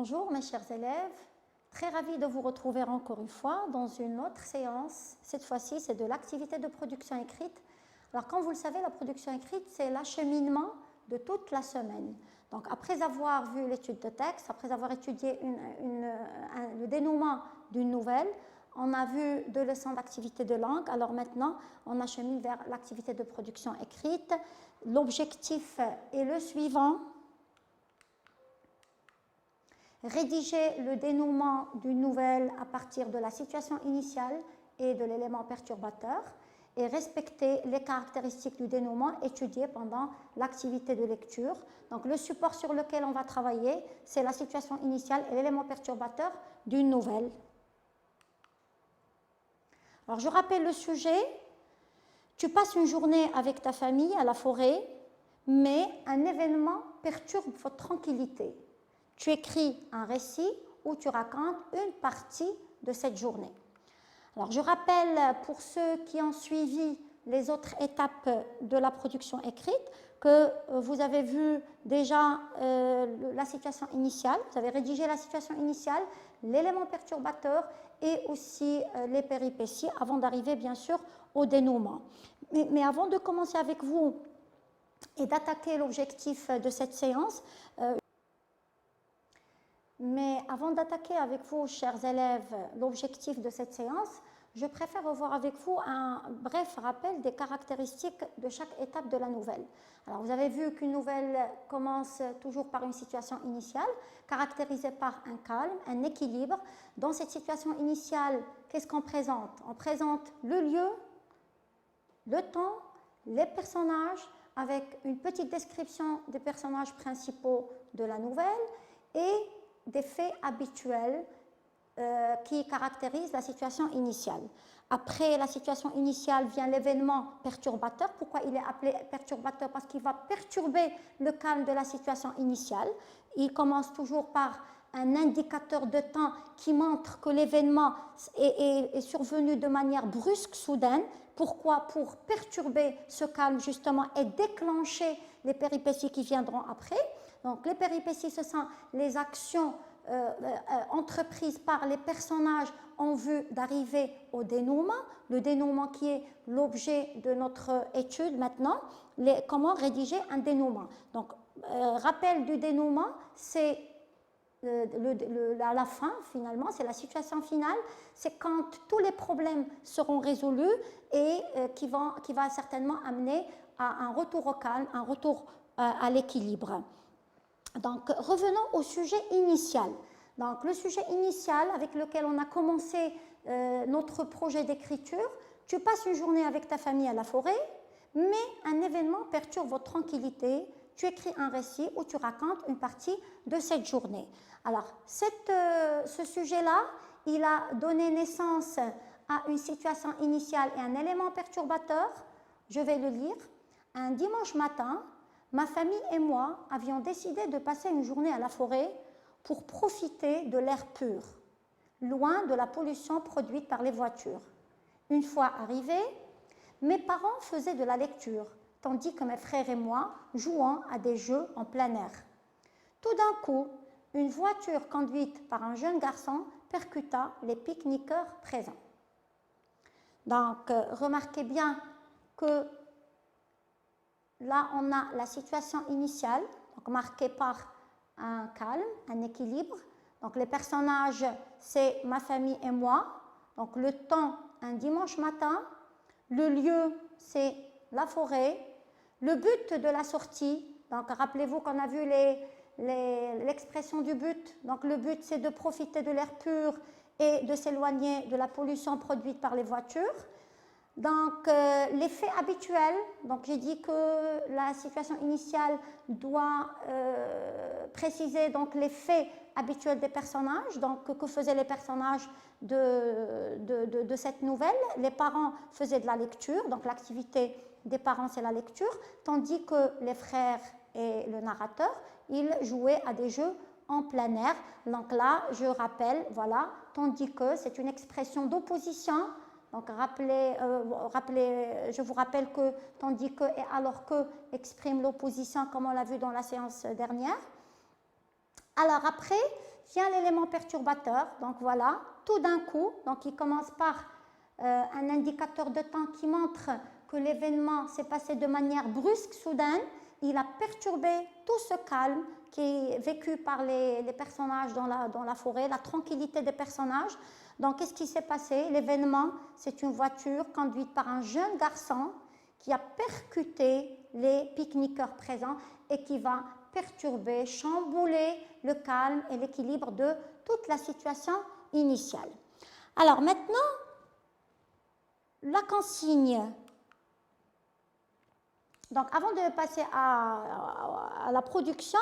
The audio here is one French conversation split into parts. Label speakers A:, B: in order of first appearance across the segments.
A: Bonjour mes chers élèves, très ravie de vous retrouver encore une fois dans une autre séance. Cette fois-ci, c'est de l'activité de production écrite. Alors comme vous le savez, la production écrite, c'est l'acheminement de toute la semaine. Donc après avoir vu l'étude de texte, après avoir étudié le dénouement d'une nouvelle, on a vu 2 leçons d'activité de langue. Alors maintenant, on achemine vers l'activité de production écrite. L'objectif est le suivant. Rédiger le dénouement d'une nouvelle à partir de la situation initiale et de l'élément perturbateur et respecter les caractéristiques du dénouement étudiées pendant l'activité de lecture. Donc le support sur lequel on va travailler, c'est la situation initiale et l'élément perturbateur d'une nouvelle. Alors je rappelle le sujet. Tu passes une journée avec ta famille à la forêt, mais un événement perturbe votre tranquillité. Tu écris un récit où tu racontes une partie de cette journée. Alors, je rappelle pour ceux qui ont suivi les autres étapes de la production écrite que vous avez vu déjà la situation initiale, vous avez rédigé la situation initiale, l'élément perturbateur et aussi les péripéties avant d'arriver bien sûr au dénouement. Mais avant de commencer avec vous et d'attaquer l'objectif de cette séance, avant d'attaquer avec vous, chers élèves, l'objectif de cette séance, je préfère revoir avec vous un bref rappel des caractéristiques de chaque étape de la nouvelle. Alors, vous avez vu qu'une nouvelle commence toujours par une situation initiale, caractérisée par un calme, un équilibre. Dans cette situation initiale, qu'est-ce qu'on présente? On présente le lieu, le temps, les personnages, avec une petite description des personnages principaux de la nouvelle et des faits habituels qui caractérisent la situation initiale. Après la situation initiale vient l'événement perturbateur. Pourquoi il est appelé perturbateur? Parce qu'il va perturber le calme de la situation initiale. Il commence toujours par un indicateur de temps qui montre que l'événement est survenu de manière brusque, soudaine. Pourquoi? Pour perturber ce calme justement et déclencher les péripéties qui viendront après. Donc les péripéties, ce sont les actions entreprises par les personnages en vue d'arriver au dénouement. Le dénouement qui est l'objet de notre étude maintenant, comment rédiger un dénouement. Donc rappel du dénouement, c'est la fin finalement, c'est la situation finale, c'est quand tous les problèmes seront résolus et qui va certainement amener à un retour au calme, un retour à l'équilibre. Donc revenons au sujet initial. Donc le sujet initial avec lequel on a commencé notre projet d'écriture, tu passes une journée avec ta famille à la forêt, mais un événement perturbe votre tranquillité. Tu écris un récit où tu racontes une partie de cette journée. Alors, ce sujet-là, il a donné naissance à une situation initiale et un élément perturbateur. Je vais le lire. Un dimanche matin, ma famille et moi avions décidé de passer une journée à la forêt pour profiter de l'air pur, loin de la pollution produite par les voitures. Une fois arrivés, mes parents faisaient de la lecture, tandis que mes frères et moi jouons à des jeux en plein air. Tout d'un coup, une voiture conduite par un jeune garçon percuta les pique-niqueurs présents. Donc, remarquez bien que là, on a la situation initiale, donc marquée par un calme, un équilibre. Donc, les personnages, c'est ma famille et moi. Donc, le temps, un dimanche matin. Le lieu, c'est la forêt. Le but de la sortie, donc rappelez-vous qu'on a vu l'expression du but. Donc, le but, c'est de profiter de l'air pur et de s'éloigner de la pollution produite par les voitures. Donc, les faits habituels, donc j'ai dit que la situation initiale doit préciser donc les faits habituels des personnages. Donc, que faisaient les personnages de cette nouvelle? Les parents faisaient de la lecture, donc l'activité des parents c'est la lecture, tandis que les frères et le narrateur, ils jouaient à des jeux en plein air. Donc là, je rappelle, voilà, tandis que c'est une expression d'opposition. Donc, je vous rappelle que tandis que et alors que exprime l'opposition comme on l'a vu dans la séance dernière. Alors après, vient l'élément perturbateur. Donc voilà, tout d'un coup, donc il commence par un indicateur de temps qui montre que l'événement s'est passé de manière brusque, soudaine. Il a perturbé tout ce calme qui est vécu par les personnages dans la forêt, la tranquillité des personnages. Donc, qu'est-ce qui s'est passé? L'événement, c'est une voiture conduite par un jeune garçon qui a percuté les pique-niqueurs présents et qui va perturber, chambouler le calme et l'équilibre de toute la situation initiale. Alors maintenant, la consigne. Donc, avant de passer à la production,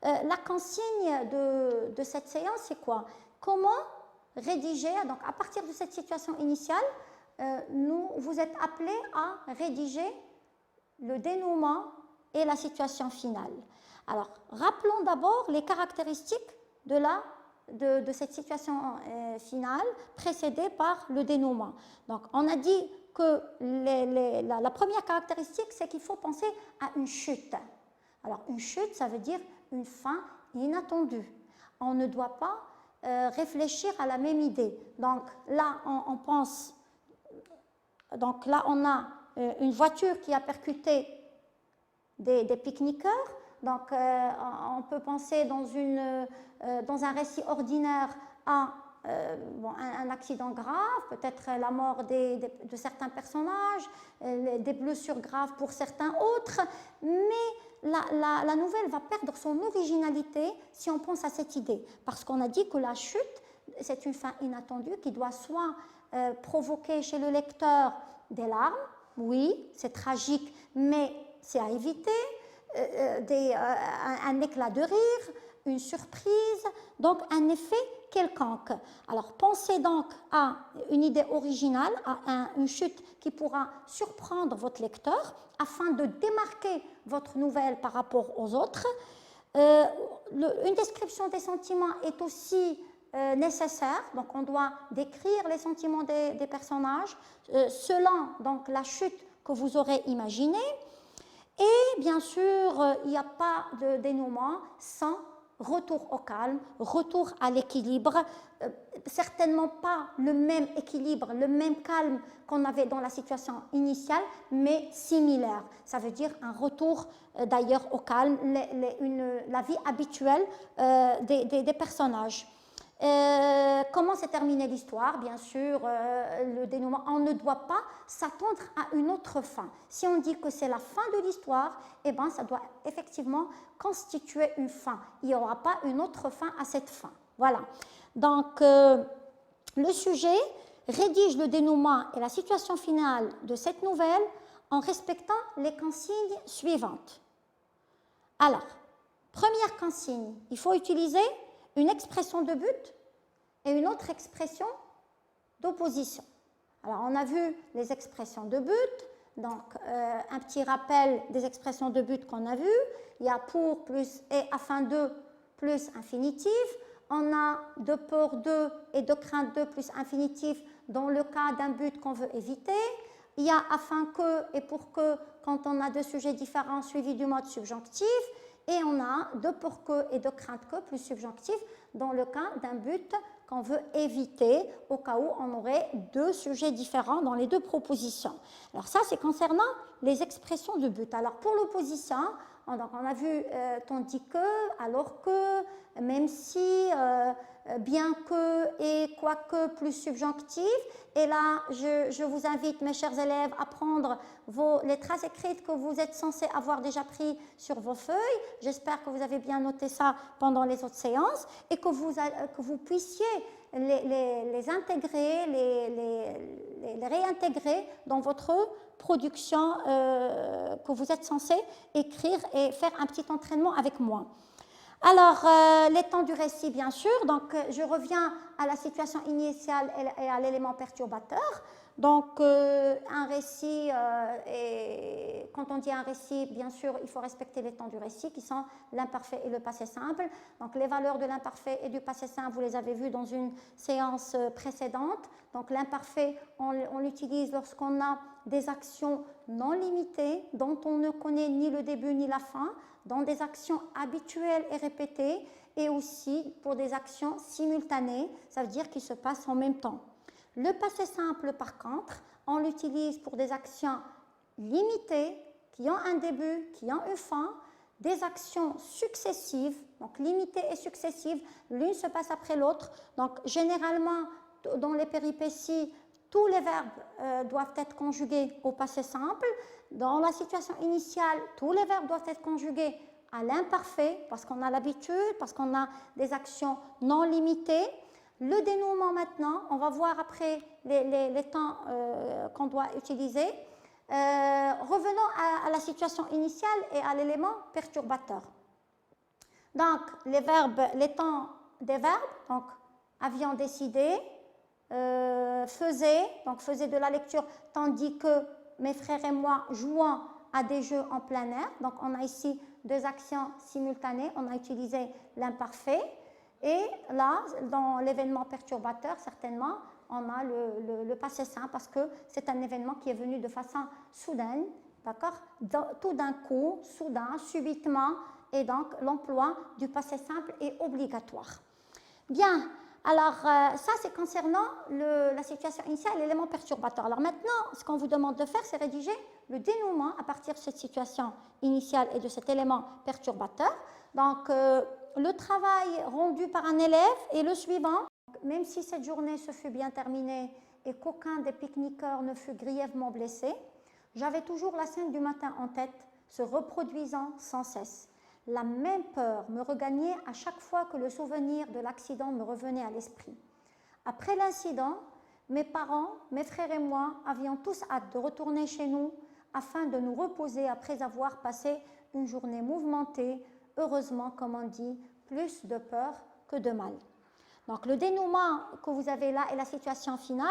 A: la consigne de cette séance, c'est quoi? Comment rédiger, donc à partir de cette situation initiale, vous êtes appelés à rédiger le dénouement et la situation finale. Alors, rappelons d'abord les caractéristiques de cette situation finale précédée par le dénouement. Donc, on a dit que la première caractéristique, c'est qu'il faut penser à une chute. Alors, une chute, ça veut dire une fin inattendue. On ne doit pas réfléchir à la même idée. Donc là, on pense, donc là, on a une voiture qui a percuté des pique-niqueurs. Donc, on peut penser dans un récit ordinaire à un accident grave, peut-être la mort de certains personnages, des blessures graves pour certains autres, mais la nouvelle va perdre son originalité si on pense à cette idée, parce qu'on a dit que la chute, c'est une fin inattendue qui doit soit provoquer chez le lecteur des larmes, oui, c'est tragique, mais c'est à éviter, un éclat de rire, une surprise, donc un effet quelconque. Alors pensez donc à une idée originale, à une chute qui pourra surprendre votre lecteur afin de démarquer votre nouvelle par rapport aux autres. Une description des sentiments est aussi nécessaire, donc on doit décrire les sentiments des personnages selon donc la chute que vous aurez imaginée. Et bien sûr, il n'y a pas de dénouement sans retour au calme, retour à l'équilibre, certainement pas le même équilibre, le même calme qu'on avait dans la situation initiale, mais similaire. Ça veut dire un retour d'ailleurs au calme, la vie habituelle des personnages. Comment s'est terminée l'histoire? Bien sûr, le dénouement, on ne doit pas s'attendre à une autre fin. Si on dit que c'est la fin de l'histoire, eh ben, ça doit effectivement constituer une fin. Il n'y aura pas une autre fin à cette fin. Voilà. Donc, le sujet rédige le dénouement et la situation finale de cette nouvelle en respectant les consignes suivantes. Alors, première consigne, il faut utiliser une expression de but et une autre expression d'opposition. Alors, on a vu les expressions de but, donc un petit rappel des expressions de but qu'on a vues. Il y a pour plus et afin de plus infinitif. On a de peur de et de crainte de plus infinitif dans le cas d'un but qu'on veut éviter. Il y a afin que et pour que quand on a deux sujets différents suivis du mode subjonctif. Et on a de pour que et de crainte que plus subjonctif dans le cas d'un but qu'on veut éviter au cas où on aurait deux sujets différents dans les deux propositions. Alors ça, c'est concernant les expressions de but. Alors pour l'opposition, on a vu tandis que, alors que, même si, bien que et quoique plus subjonctif. Et là, je vous invite, mes chers élèves, à prendre les traces écrites que vous êtes censés avoir déjà pris sur vos feuilles. J'espère que vous avez bien noté ça pendant les autres séances et que vous puissiez les intégrer, les réintégrer dans votre production que vous êtes censés écrire et faire un petit entraînement avec moi. Alors, les temps du récit, bien sûr. Donc, je reviens à la situation initiale et à l'élément perturbateur. Donc, un récit, et quand on dit un récit, bien sûr, il faut respecter les temps du récit qui sont l'imparfait et le passé simple. Donc, les valeurs de l'imparfait et du passé simple, vous les avez vues dans une séance précédente. Donc, l'imparfait, on l'utilise lorsqu'on a des actions non limitées dont on ne connaît ni le début ni la fin, dans des actions habituelles et répétées et aussi pour des actions simultanées, ça veut dire qu'ils se passent en même temps. Le passé simple, par contre, on l'utilise pour des actions limitées, qui ont un début, qui ont une fin, des actions successives, donc limitées et successives, l'une se passe après l'autre. Donc généralement, dans les péripéties, tous les verbes doivent être conjugués au passé simple. Dans la situation initiale, tous les verbes doivent être conjugués à l'imparfait, parce qu'on a l'habitude, parce qu'on a des actions non limitées. Le dénouement maintenant, on va voir après les temps qu'on doit utiliser. Revenons à la situation initiale et à l'élément perturbateur. Donc, les temps des verbes, donc avions décidé, faisait de la lecture, tandis que mes frères et moi jouons à des jeux en plein air. Donc, on a ici deux actions simultanées, on a utilisé l'imparfait. Et là, dans l'événement perturbateur, certainement, on a le passé simple parce que c'est un événement qui est venu de façon soudaine, d'accord, tout d'un coup, soudain, subitement, et donc l'emploi du passé simple est obligatoire. Bien, alors ça c'est concernant la situation initiale, l'élément perturbateur. Alors maintenant, ce qu'on vous demande de faire, c'est rédiger le dénouement à partir de cette situation initiale et de cet élément perturbateur. Donc, le travail rendu par un élève est le suivant. Même si cette journée se fut bien terminée et qu'aucun des pique-niqueurs ne fut grièvement blessé, j'avais toujours la scène du matin en tête, se reproduisant sans cesse. La même peur me regagnait à chaque fois que le souvenir de l'accident me revenait à l'esprit. Après l'incident, mes parents, mes frères et moi avions tous hâte de retourner chez nous afin de nous reposer après avoir passé une journée mouvementée, heureusement, comme on dit, plus de peur que de mal. Donc le dénouement que vous avez là et la situation finale,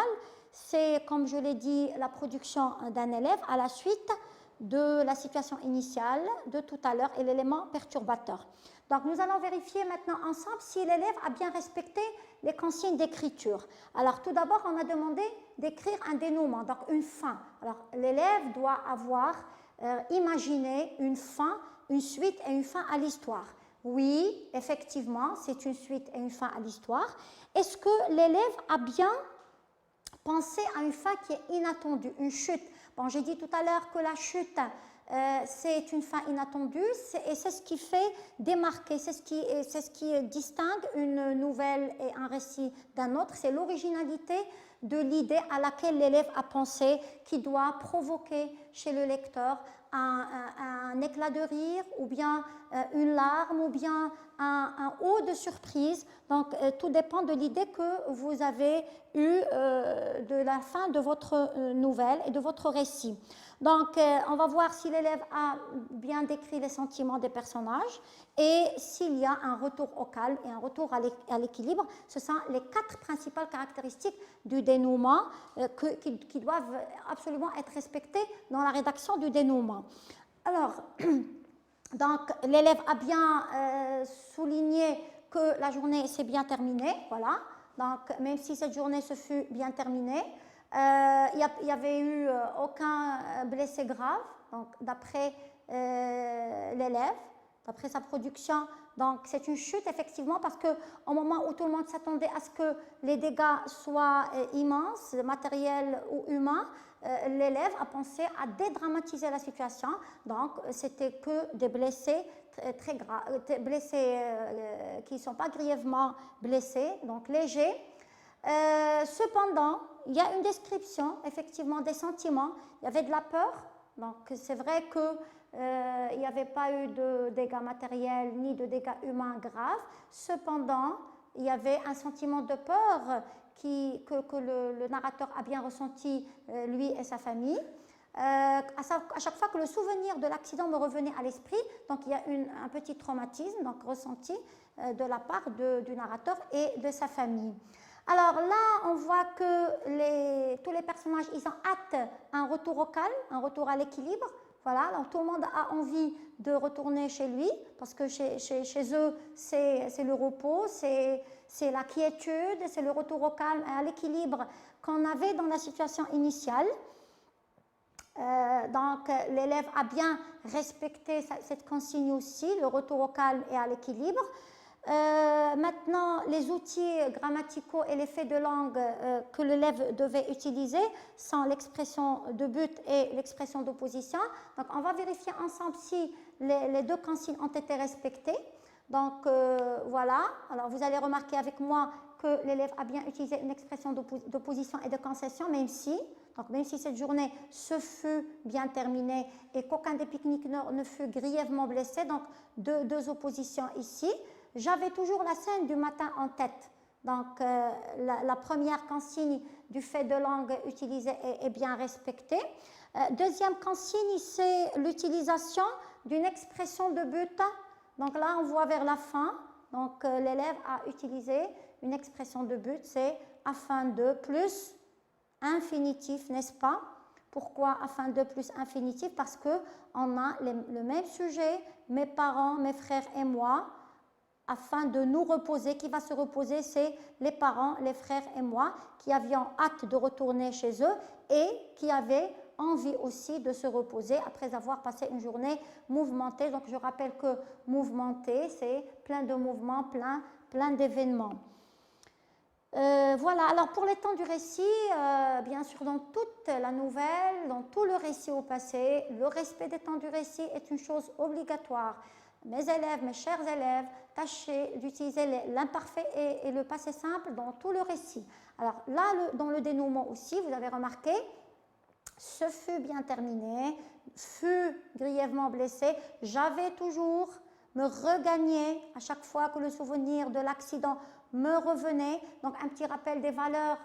A: c'est, comme je l'ai dit, la production d'un élève à la suite de la situation initiale de tout à l'heure et l'élément perturbateur. Donc nous allons vérifier maintenant ensemble si l'élève a bien respecté les consignes d'écriture. Alors tout d'abord, on a demandé d'écrire un dénouement, donc une fin. Alors l'élève doit avoir imaginé une fin, une suite et une fin à l'histoire. Oui, effectivement, c'est une suite et une fin à l'histoire. Est-ce que l'élève a bien pensé à une fin qui est inattendue, une chute? Bon, j'ai dit tout à l'heure que la chute, c'est une fin inattendue et c'est ce qui fait démarquer, c'est ce qui distingue une nouvelle et un récit d'un autre. C'est l'originalité de l'idée à laquelle l'élève a pensé qui doit provoquer chez le lecteur un éclat de rire ou bien une larme ou bien un haut de surprise. Donc tout dépend de l'idée que vous avez eue de la fin de votre nouvelle et de votre récit. Donc on va voir si l'élève a bien décrit les sentiments des personnages et s'il y a un retour au calme et un retour à l'équilibre. Ce sont les 4 principales caractéristiques du dénouement qui doivent absolument être respectées dans la rédaction du dénouement. Alors, donc l'élève a bien souligné que la journée s'est bien terminée, voilà. Donc même si cette journée se fut bien terminée, il n'y avait eu aucun blessé grave, donc d'après l'élève, d'après sa production. Donc c'est une chute effectivement parce qu'au moment où tout le monde s'attendait à ce que les dégâts soient immenses, matériels ou humains, l'élève a pensé à dédramatiser la situation. Donc c'était que des blessés très graves, blessés qui ne sont pas grièvement blessés, donc légers. Cependant, il y a une description effectivement des sentiments. Il y avait de la peur, donc c'est vrai qu'il n'y avait pas eu de dégâts matériels ni de dégâts humains graves. Cependant, il y avait un sentiment de peur que le narrateur a bien ressenti, lui et sa famille. À chaque fois que le souvenir de l'accident me revenait à l'esprit, donc il y a un petit traumatisme donc ressenti de la part du narrateur et de sa famille. Alors là, on voit que tous les personnages, ils ont hâte à un retour au calme, un retour à l'équilibre. Voilà, donc tout le monde a envie de retourner chez lui parce que chez eux, c'est le repos, c'est la quiétude, c'est le retour au calme et à l'équilibre qu'on avait dans la situation initiale. Donc l'élève a bien respecté cette consigne aussi, le retour au calme et à l'équilibre. Maintenant, les outils grammaticaux et les faits de langue que l'élève devait utiliser sont l'expression de but et l'expression d'opposition. Donc, on va vérifier ensemble si les deux consignes ont été respectées. Donc, voilà. Alors, vous allez remarquer avec moi que l'élève a bien utilisé une expression d'opposition et de concession, même si cette journée se fut bien terminée et qu'aucun des pique-niqueurs ne fut grièvement blessé. Donc, deux oppositions ici. J'avais toujours la scène du matin en tête. Donc, la première consigne du fait de langue utilisée est bien respectée. Deuxième consigne, c'est l'utilisation d'une expression de but. Donc là, on voit vers la fin. Donc, l'élève a utilisé une expression de but, c'est afin de plus infinitif, n'est-ce pas? Pourquoi afin de plus infinitif? Parce qu'on a le même sujet, mes parents, mes frères et moi. Afin de nous reposer, qui va se reposer, c'est les parents, les frères et moi, qui avions hâte de retourner chez eux et qui avaient envie aussi de se reposer après avoir passé une journée mouvementée. Donc, je rappelle que mouvementé, c'est plein de mouvements, plein d'événements. Voilà, alors pour les temps du récit, bien sûr, dans toute la nouvelle, dans tout le récit au passé, le respect des temps du récit est une chose obligatoire. Mes élèves, mes chers élèves, tâchez d'utiliser l'imparfait et le passé simple dans tout le récit. Alors là, dans le dénouement aussi, vous avez remarqué, ce fut bien terminé, fut grièvement blessé, j'avais toujours, me regagnait à chaque fois que le souvenir de l'accident me revenait. Donc un petit rappel des valeurs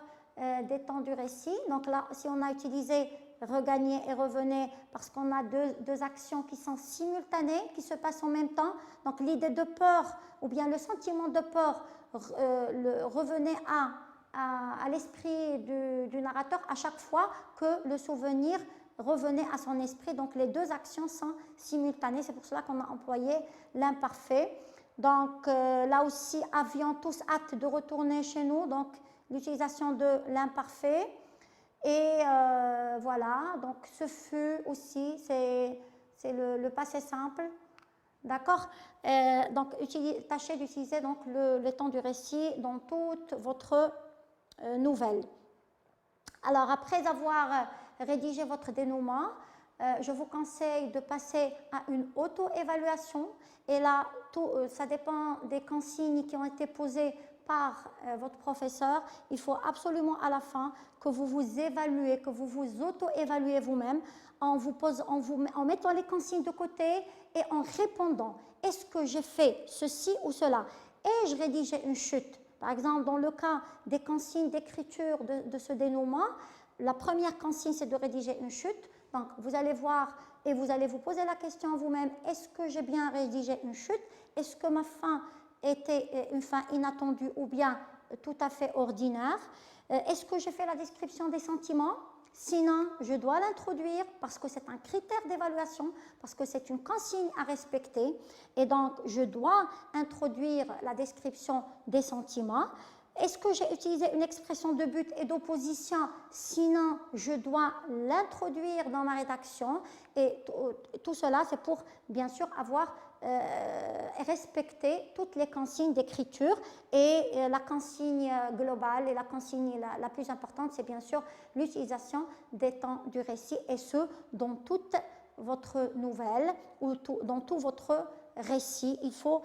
A: des temps du récit. Donc là, si on a utilisé regagner et revenez parce qu'on a deux actions qui sont simultanées, qui se passent en même temps. Donc l'idée de peur ou bien le sentiment de peur revenait à l'esprit du narrateur à chaque fois que le souvenir revenait à son esprit. Donc les deux actions sont simultanées, c'est pour cela qu'on a employé l'imparfait. Donc là aussi, avions tous hâte de retourner chez nous, donc l'utilisation de l'imparfait. Et voilà, donc ce fut aussi, c'est le passé simple, d'accord? Donc tâchez d'utiliser donc le temps du récit dans toute votre nouvelle. Alors après avoir rédigé votre dénouement, je vous conseille de passer à une auto-évaluation. Et là, ça dépend des consignes qui ont été posées par votre professeur. Il faut absolument à la fin que vous vous évaluez, que vous vous auto-évaluez vous-même en mettant les consignes de côté et en répondant. Est-ce que j'ai fait ceci ou cela? Ai-je rédigé une chute? Par exemple, dans le cas des consignes d'écriture de ce dénouement, la première consigne, c'est de rédiger une chute. Donc, vous allez voir et vous allez vous poser la question vous-même, est-ce que j'ai bien rédigé une chute? Est-ce que ma fin était une fin inattendue ou bien tout à fait ordinaire? Est-ce que j'ai fait la description des sentiments? Sinon, je dois l'introduire parce que c'est un critère d'évaluation, parce que c'est une consigne à respecter. Et donc, je dois introduire la description des sentiments. Est-ce que j'ai utilisé une expression de but et d'opposition? Sinon, je dois l'introduire dans ma rédaction. Et tout cela, c'est pour, bien sûr, avoir respecté toutes les consignes d'écriture. Et la consigne globale et la consigne la plus importante, c'est bien sûr l'utilisation des temps du récit, et ce, dans toute votre nouvelle ou dans tout votre récit. Il faut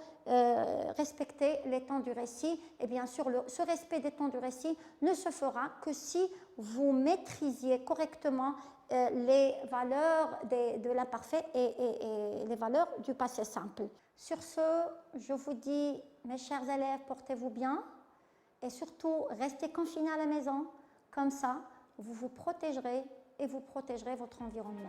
A: respecter les temps du récit, et bien sûr ce respect des temps du récit ne se fera que si vous maîtrisiez correctement les valeurs de l'imparfait et les valeurs du passé simple. Sur ce, je vous dis, mes chers élèves, portez-vous bien et surtout restez confinés à la maison, comme ça vous vous protégerez et vous protégerez votre environnement.